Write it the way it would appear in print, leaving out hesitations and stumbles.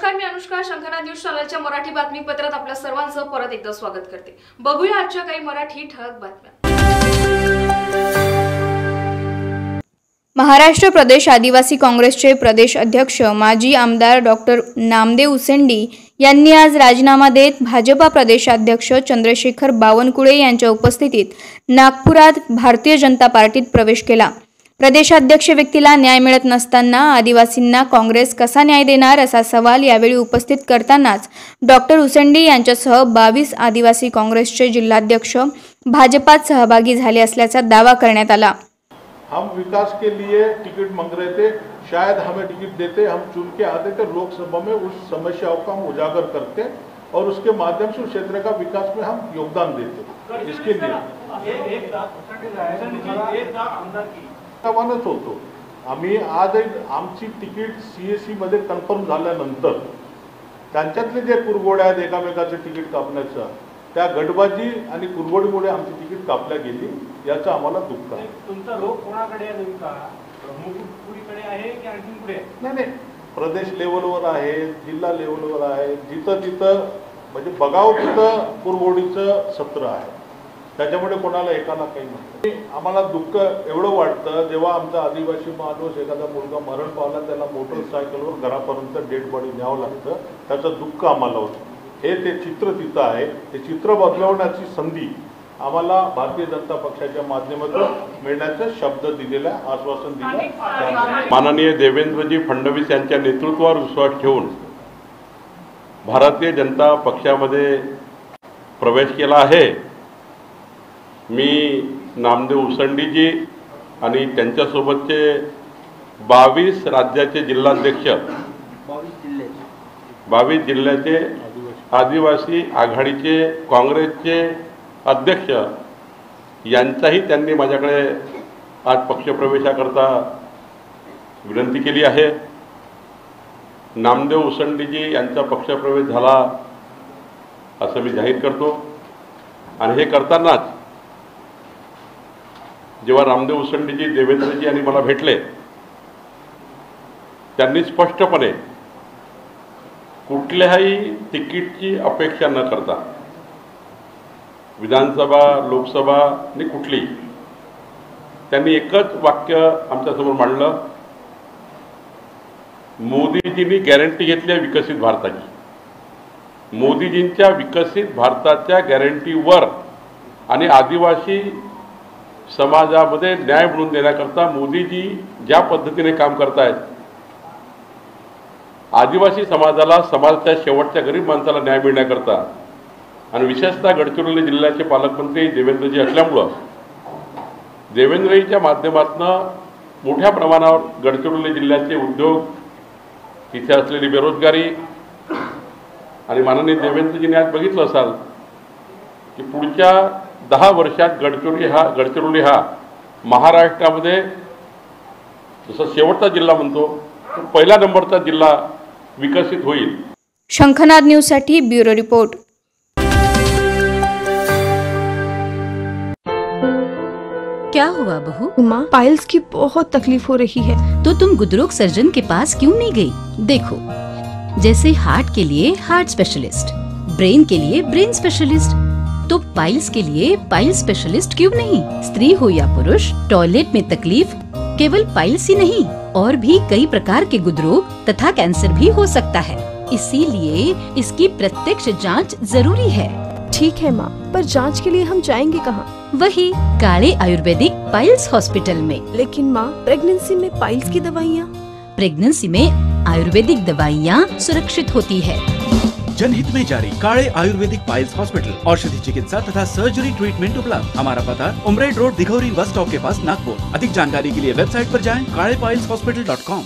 नमस्कार, मी अनुष्का. शंखनाद न्यूज चॅनलच्या मराठी बातमीपत्रात आपल्या सर्वांचं परत एकदा स्वागत करते. बघूया आजच्या काही मराठी ठळक बातम्या. महाराष्ट्र प्रदेश आदिवासी काँग्रेसचे प्रदेश अध्यक्ष माजी आमदार डॉक्टर नामदेव उसेंडी यांनी आज राजीनामा देत भाजपा प्रदेशाध्यक्ष चंद्रशेखर बावनकुळे यांच्या उपस्थितीत नागपुरात भारतीय जनता पार्टीत प्रवेश केला. प्रदेशाध्यक्ष व्यक्तीला न्याय मिळत नसताना आदिवासींना काँग्रेस कसा न्याय देणार असा सवाल यावेळी उपस्थित करतानाच डॉक्टर उसेंडी यांच्यासह 22 आदिवासी काँग्रेसचे जिल्हाध्यक्ष भाजपात सहभागी झाले असल्याचा दावा करण्यात आला. हम विकास के लिए टिकट मांग रहे थे, शायद हमें टिकट देते, हम चुन के आते थे लोकसभा में, उस समस्याओं का हम उजागर करते और उसके माध्यम से उस क्षेत्र का विकास में हम योगदान देते. इसके लिए होतो आम्ही आज आमची तिकीट सीएसी मध्ये कन्फर्म झाल्यानंतर त्यांच्यातले जे कुरघोड्या आहेत एकामेकाचे तिकीट कापण्याचा, त्या गटबाजी आणि कुरघोडीमुळे आमची तिकीट कापल्या गेली, याचं आम्हाला दुःख आहे. तुमचा रोग कोणाकडे आहे नेमका? मुकुटपुरीकडे आहे की आणखी पुढे? नाही, प्रदेश लेवलवर आहे, जिल्हा लेवलवर आहे, जिथं तिथं म्हणजे बघावं तिथं कुरघोडीचं सत्र आहे. त्याच्यामुळे कोणाला एकाला काही नाही. आम्हाला दुःख एवढं वाटतं जेव्हा आमचा आदिवासी माणूस एखादा मुलगा मरण पावला, त्याला मोटरसायकलवर घरापर्यंत डेड बॉडी न्यावं लागतं, त्याचं दुःख आम्हाला होतं. हे ते चित्र तिथं आहे. ते चित्र बदलवण्याची संधी आम्हाला भारतीय जनता पक्षाच्या माध्यमातून मिळण्याचं शब्द दिलेला, आश्वासन दिलं. माननीय देवेंद्रजी फडणवीस यांच्या नेतृत्वावर विश्वास ठेवून भारतीय जनता पक्षामध्ये प्रवेश केला आहे. मी नामदेव उसेंडीजी आणि त्यांच्यासोबतचे 22 राज्याचे जिल्हाध्यक्ष, 22 जिल्ह्याचे आदिवासी आघाडीचे काँग्रेसचे अध्यक्ष यांचाही त्यांनी माझ्याकडे आज पक्षप्रवेशाकरता विनंती केली आहे. नामदेव उसेंडीजी यांचा पक्षप्रवेश झाला असं मी जाहीर करतो. आणि हे करतानाच जेव्हा नामदेव उसेंडीजी देवेंद्रजी यांनी मला भेटले, त्यांनी स्पष्टपणे कुठल्याही तिकीटची अपेक्षा न करता विधानसभा, लोकसभा आणि कुठली, त्यांनी एकच वाक्य आमच्यासमोर मांडलं. मोदीजींनी गॅरंटी घेतली आहे विकसित भारताची. मोदीजींच्या विकसित भारताच्या गॅरंटीवर आणि आदिवासी समाजामध्ये न्याय मिळवून देण्याकरता मोदीजी ज्या पद्धतीने काम करतायत, आदिवासी समाजाला, समाजाच्या शेवटच्या गरीब माणसाला न्याय मिळण्याकरता, आणि विशेषतः गडचिरोली जिल्ह्याचे पालकमंत्री देवेंद्रजी असल्यामुळं देवेंद्रजीच्या माध्यमातून मोठ्या प्रमाणावर गडचिरोली जिल्ह्याचे उद्योग, तिथे असलेली बेरोजगारी, आणि माननीय देवेंद्रजींनी आज बघितलं असाल की पुढच्या 10 वर्षात गडचिरोली हा महाराष्ट्रामध्ये जसं शेवटचा जिल्हा म्हणतो तो पहिला नंबरचा जिल्हा विकसित होईल. शंखनाद न्यूजसाठी ब्युरो रिपोर्ट. क्या हुआ बहू? माँ, पाइल्स की बहुत तकलीफ हो रही है. तो तुम गुदरोग सर्जन के पास क्यों नहीं गई? देखो, जैसे हार्ट के लिए हार्ट स्पेशलिस्ट, ब्रेन के लिए ब्रेन स्पेशलिस्ट, तो पाइल्स के लिए पाइल स्पेशलिस्ट क्यों नहीं? स्त्री हो या पुरुष, टॉयलेट में तकलीफ केवल पाइल्स ही नहीं, और भी कई प्रकार के गुदरोग तथा कैंसर भी हो सकता है. इसीलिए इसकी प्रत्यक्ष जांच जरूरी है. ठीक है माँ, पर जांच के लिए हम जाएंगे कहाँ? वही काले आयुर्वेदिक पाइल्स हॉस्पिटल में. लेकिन माँ, प्रेगनेंसी में पाइल्स की दवाइयाँ? प्रेगनेंसी में आयुर्वेदिक दवाइयाँ सुरक्षित होती है. जनहित में जारी काले आयुर्वेदिक पाइल्स हॉस्पिटल, औषधि चिकित्सा तथा सर्जरी ट्रीटमेंट उपलब्ध. हमारा पता उमरेड रोड, दिघौरी बस स्टॉप के पास, नागपुर. अधिक जानकारी के लिए वेबसाइट पर जाएं kalepileshhospital.com.